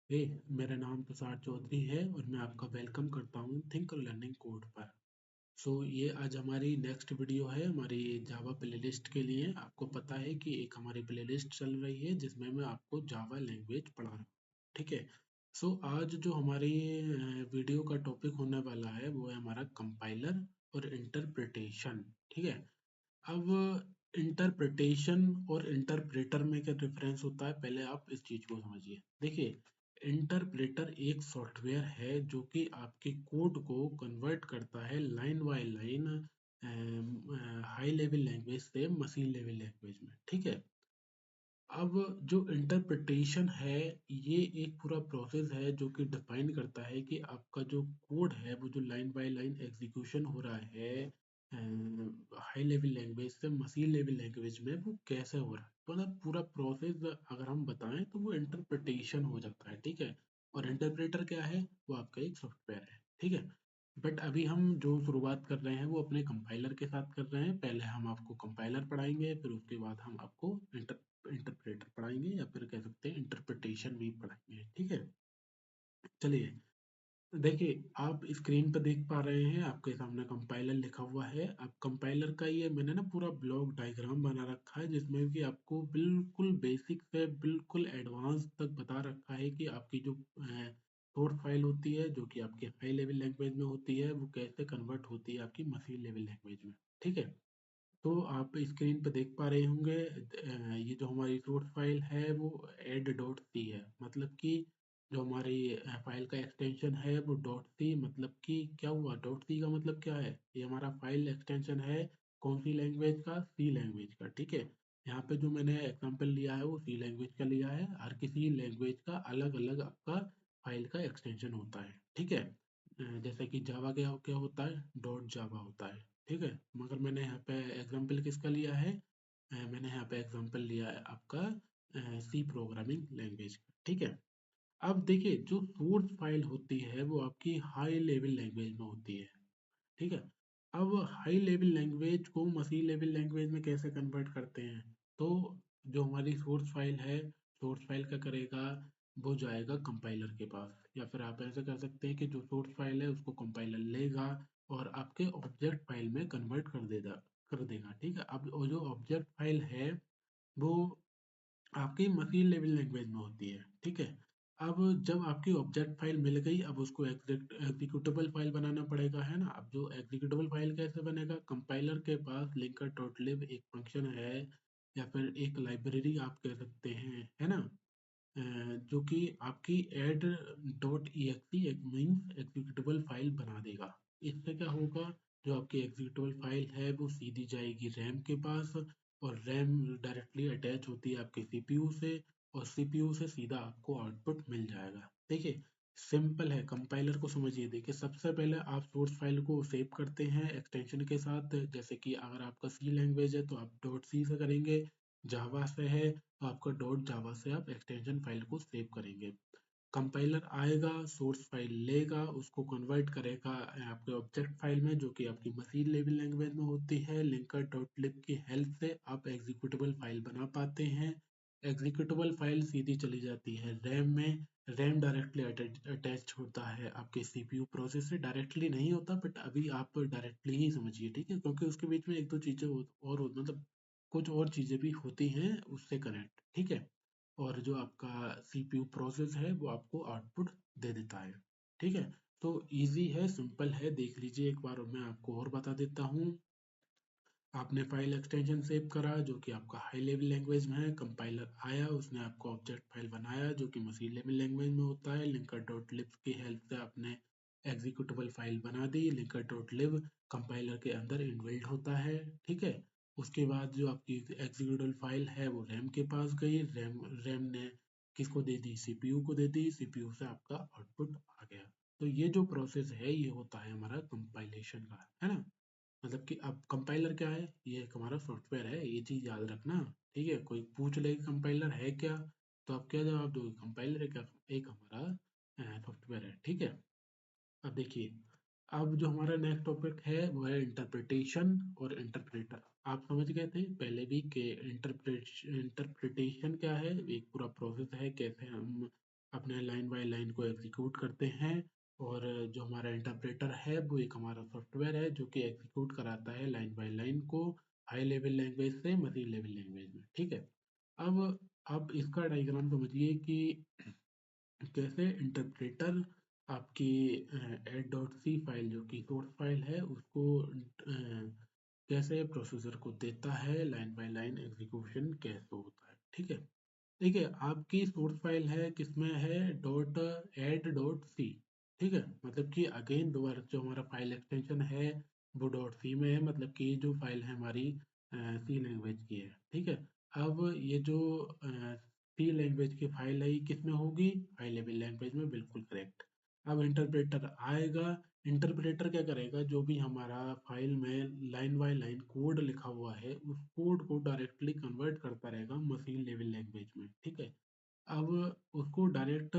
हे, मेरा नाम तुषार चौधरी है और मैं आपका वेलकम करता हूँ थिंक लर्निंग कोड पर। ये आज हमारी नेक्स्ट वीडियो है हमारी जावा प्लेलिस्ट के लिए। आपको पता है कि एक हमारी प्लेलिस्ट चल रही है जिसमें मैं आपको जावा लैंग्वेज पढ़ा रहा हूँ। ठीक है। आज जो हमारी वीडियो का टॉपिक होने वाला है वो है हमारा कंपाइलर और इंटरप्रिटेशन। ठीक है। अब इंटरप्रिटेशन और इंटरप्रेटर में क्या डिफरेंस होता है, पहले आप इस चीज को समझिए। देखिए, इंटरप्रेटर एक सॉफ्टवेयर है जो कि आपके कोड को कन्वर्ट करता है line by line high level language से मशीन लेवल लैंग्वेज में। ठीक है। अब जो इंटरप्रिटेशन है, ये एक पूरा प्रोसेस है जो कि डिफाइन करता है कि आपका जो कोड है वो जो लाइन बाय लाइन एग्जीक्यूशन हो रहा है हाई लेवल लैंग्वेज से मशीन लेवल लैंग्वेज में, वो कैसे हो रहा है। तो मतलब पूरा प्रोसेस अगर हम बताएं तो वो इंटरप्रिटेशन हो जाता है। ठीक है। और इंटरप्रेटर क्या है, वो आपका एक सॉफ्टवेयर है। ठीक है। बट अभी हम जो शुरुआत कर रहे हैं वो अपने कंपाइलर के साथ कर रहे हैं। पहले हम आपको कंपाइलर पढ़ाएंगे, फिर उसके बाद हम आपको इंटरप्रेटर पढ़ाएंगे या फिर कह सकते हैं इंटरप्रिटेशन भी पढ़ाएंगे। ठीक है। चलिए, देखिए, आप स्क्रीन पर देख पा रहे हैं आपके सामने कंपाइलर लिखा हुआ है। अब कंपाइलर का ये मैंने ना पूरा ब्लॉक डायग्राम बना रखा है जिसमें कि आपको बिल्कुल बेसिक से बिल्कुल एडवांस तक बता रखा है कि आपकी जो सोर्स फाइल होती है जो कि आपके हाई लेवल लैंग्वेज में होती है वो कैसे कन्वर्ट होती है आपकी मशीन लेवल लैंग्वेज में। ठीक है। तो आप स्क्रीन पे देख पा रहे होंगे ये जो हमारी सोर्स फाइल है वो एड डॉट सी है। मतलब कि जो हमारी फाइल का एक्सटेंशन है वो डॉट सी, मतलब कि क्या हुआ, डॉट सी का मतलब क्या है, ये हमारा फाइल एक्सटेंशन है कौन सी लैंग्वेज का, सी लैंग्वेज का। ठीक है। यहाँ पे जो मैंने एग्जांपल लिया है वो सी लैंग्वेज का लिया है। हर किसी लैंग्वेज का अलग अलग आपका फाइल का एक्सटेंशन होता है। ठीक है। जैसे कि जावा क्या क्या होता है, डॉट जावा होता है। ठीक है। मगर मैंने यहाँ पे एग्जांपल किसका लिया है, मैंने यहाँ पे एग्जांपल लिया है आपका सी प्रोग्रामिंग लैंग्वेज का। ठीक है। अब देखिए, जो सोर्स फाइल होती है वो आपकी हाई लेवल लैंग्वेज में होती है। ठीक है। अब हाई लेवल लैंग्वेज को मशीन लेवल लैंग्वेज में कैसे कन्वर्ट करते हैं, तो जो हमारी सोर्स फाइल है, सोर्स फाइल का करेगा, वो जाएगा कंपाइलर के पास, या फिर आप ऐसे कर सकते हैं कि जो सोर्स फाइल है उसको कंपाइलर लेगा और आपके ऑब्जेक्ट फाइल में कन्वर्ट कर देगा। ठीक है। अब वो जो ऑब्जेक्ट फाइल है वो आपकी मशीन लेवल लैंग्वेज में होती है। ठीक है। अब जब आपकी ऑब्जेक्ट फाइल मिल गई, अब उसको एग्जीक्यूटेबल फाइल बनाना पड़ेगा, है ना। अब जो एग्जीक्यूटेबल फाइल कैसे बनेगा, कंपाइलर के पास लिंकर डॉट लिब एक फंक्शन है या फिर एक लाइब्रेरी आप कह सकते हैं, है ना। जो कि आपकी एड डॉट ई एक मीन्स एग्जीक्यूटेबल फाइल बना देगा। इससे क्या होगा, जो आपकी एग्जीक्यूटेबल फाइल है वो सीधी जाएगी रैम के पास, और रैम डायरेक्टली अटैच होती है आपके सीपीयू से, और सीपीयू से सीधा आपको आउटपुट मिल जाएगा। देखिए, सिंपल है। कंपाइलर को समझिए। देखिए, सबसे पहले आप सोर्स फाइल को सेव करते हैं एक्सटेंशन के साथ। जैसे कि अगर आपका सी लैंग्वेज है तो आप डॉट सी से करेंगे, जावा से है तो आपका डॉट जावा से आप एक्सटेंशन फाइल को सेव करेंगे। कंपाइलर आएगा, सोर्स फाइल लेगा, उसको कन्वर्ट करेगा आपके ऑब्जेक्ट फाइल में जो कि आपकी मशीन लेवल लैंग्वेज में होती है। लिंकर डॉट लिब की हेल्प से आप एग्जीक्यूटेबल फाइल बना पाते हैं। एग्जीक्यूटेबल फाइल सीधी चली जाती है रैम में। रैम डायरेक्टली अटैच होता है आपके सीपीयू प्रोसेस से, डायरेक्टली नहीं होता बट अभी आप डायरेक्टली ही समझिए। ठीक है। क्योंकि उसके बीच में एक दो चीजें मतलब कुछ और चीजें भी होती हैं उससे कनेक्ट। ठीक है। और जो आपका सीपीयू प्रोसेस है वो आपको आउटपुट दे देता है। ठीक है। तो इजी है, सिंपल है, देख लीजिए एक बार। मैं आपको और बता देता हूँ। आपने फाइल एक्सटेंशन सेव करा जो कि आपका हाई लेवल लैंग्वेज में है, कंपाइलर आया, उसने आपको ऑब्जेक्ट फाइल बनाया जो कि मशीन लेवल लैंग्वेज में होता है। लिंकर डॉट लिब की हेल्प से आपने एग्जीक्यूटेबल फाइल बना दी। लिंकर डॉट लिब कंपाइलर के अंदर इनबिल्ट होता है। ठीक है। उसके बाद जो आपकी एग्जीक्यूटेबल फाइल है वो रैम के पास गई, रैम रैम ने किसको दे दी, सीपीयू को दे दी, सीपीयू से आपका आउटपुट आ गया। तो ये जो प्रोसेस है ये होता है हमारा कंपाइलेशन का, है ना। मतलब कि अब कंपाइलर क्या है, ये एक हमारा सॉफ्टवेयर है, ये चीज याद रखना। ठीक है। कोई पूछ ले कंपाइलर है क्या, तो आप क्या जवाब दोगे, कंपाइलर एक एक हमारा सॉफ्टवेयर है। ठीक है। अब देखिए, अब जो हमारा नेक्स्ट टॉपिक है वो है इंटरप्रिटेशन और इंटरप्रेटर। आप समझ गए थे पहले भी कि इंटरप्रिटेशन क्या है, एक पूरा प्रोसेस है कैसे हम अपने लाइन बाय लाइन को एग्जीक्यूट करते हैं। और जो हमारा इंटरप्रेटर है वो एक हमारा सॉफ्टवेयर है जो कि एग्जीक्यूट कराता है लाइन बाय लाइन को हाई लेवल लैंग्वेज से मशीन लेवल लैंग्वेज में। ठीक है। अब इसका डायग्राम समझिए कि कैसे इंटरप्रेटर आपकी एड डॉट सी फाइल जो कि सोर्स फाइल है उसको कैसे प्रोसेसर को देता है, लाइन बाय लाइन एग्जीक्यूशन कैसे होता है। ठीक है। देखिए आपकी सोर्स फाइल है किसमें है, डॉट एड डॉट सी। ठीक है, मतलब कि अगेन दोबारा जो हमारा फाइल एक्सटेंशन है वो डॉट सी में है, मतलब कि जो फाइल है हमारी सी लैंग्वेज की है। ठीक है। अब ये जो सी लैंग्वेज की फाइल है ये किस में होगी, हाई लेवल लैंग्वेज में, बिल्कुल करेक्ट। अब इंटरप्रेटर आएगा, इंटरप्रेटर क्या करेगा, जो भी हमारा फाइल में लाइन बाय लाइन कोड लिखा हुआ है उस कोड को डायरेक्टली कन्वर्ट करता रहेगा मशीन लेवल लैंग्वेज में। ठीक है। अब उसको डायरेक्ट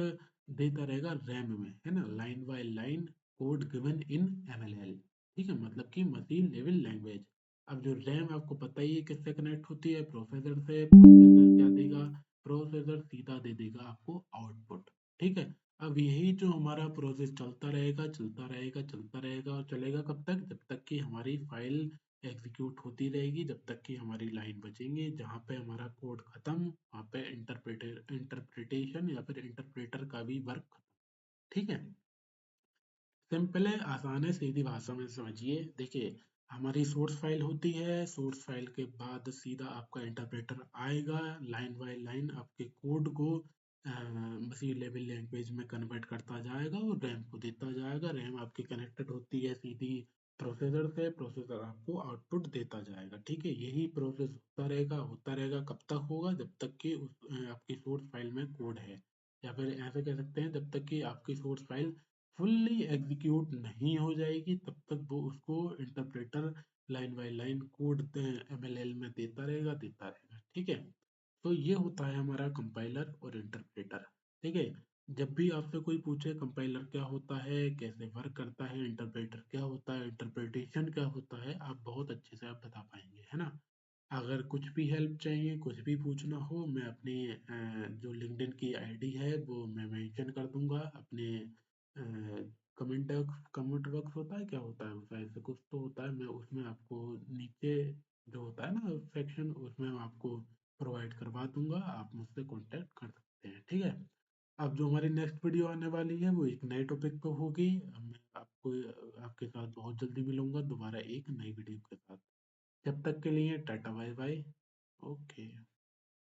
देता रहेगा रैम में, है ना, line by line code given in MLL. ठीक है, मतलब कि मशीन लेवल लैंग्वेज। अब जो रैम आपको पता ही है किससे कनेक्ट होती है, प्रोसेसर से। प्रोसेसर क्या देगा, प्रोसेसर सीधा दे देगा आपको आउटपुट। ठीक है। अब यही जो हमारा प्रोसेस चलता रहेगा चलता रहेगा चलता रहेगा, और चलेगा कब तक, जब तक कि हमारी फाइल एग्जीक्यूट होती रहेगी, जब तक कि हमारी लाइन बचेंगे जहाँ पे हमारा कोड खत्म वहाँ पे इंटरप्रिटेशन या फिर इंटरप्रेटर का भी वर्क खत्म। ठीक है। सिंपल है, आसान है, सीधी भाषा में समझिए। देखिए हमारी सोर्स फाइल होती है, सोर्स फाइल के बाद सीधा आपका इंटरप्रेटर आएगा, लाइन बाय लाइन आपके कोड को मशीन लेवल लैंग्वेज में कन्वर्ट करता जाएगा और रैम को देता जाएगा। रैम आपकी कनेक्टेड होती है सीधी प्रोसेसर से, प्रोसेसर आपको आउटपुट देता जाएगा। ठीक है, यही प्रोसेस होता रहेगा। कब तक होगा, जब तक कि आपकी सोर्स फाइल में कोड है, या फिर ऐसे कह सकते हैं जब तक कि आपकी सोर्स फाइल फुल्ली एग्जीक्यूट नहीं हो जाएगी तब तक वो उसको interpreter line by line code MLL में देता रहेगा। ठीक है। तो ये होता है हमारा कंपाइलर और इंटरप्रेटर। ठीक है। जब भी आपसे कोई पूछे कंपाइलर क्या होता है, कैसे वर्क करता है, इंटरप्रेटर क्या होता है, इंटरप्रिटेशन क्या होता है, आप बहुत अच्छे से आप बता पाएंगे, है ना। अगर कुछ भी हेल्प चाहिए, कुछ भी पूछना हो, मैं अपनी जो लिंक्डइन की आईडी है वो मैं मेंशन कर दूंगा अपने कमेंट कमेंट बॉक्स होता है, क्या होता है वो, शायद से कुछ तो होता है, मैं उसमें आपको नीचे जो होता है ना सेक्शन, उसमें मैं आपको प्रोवाइड करवा दूंगा, आप मुझसे कांटेक्ट कर सकते हैं। ठीक है। अब जो हमारी नेक्स्ट वीडियो आने वाली है वो एक नए टॉपिक पे होगी। अब मैं आपको आपके साथ बहुत जल्दी मिलूंगा दोबारा एक नई वीडियो के साथ। जब तक के लिए टाटा बाय बाय। ओके।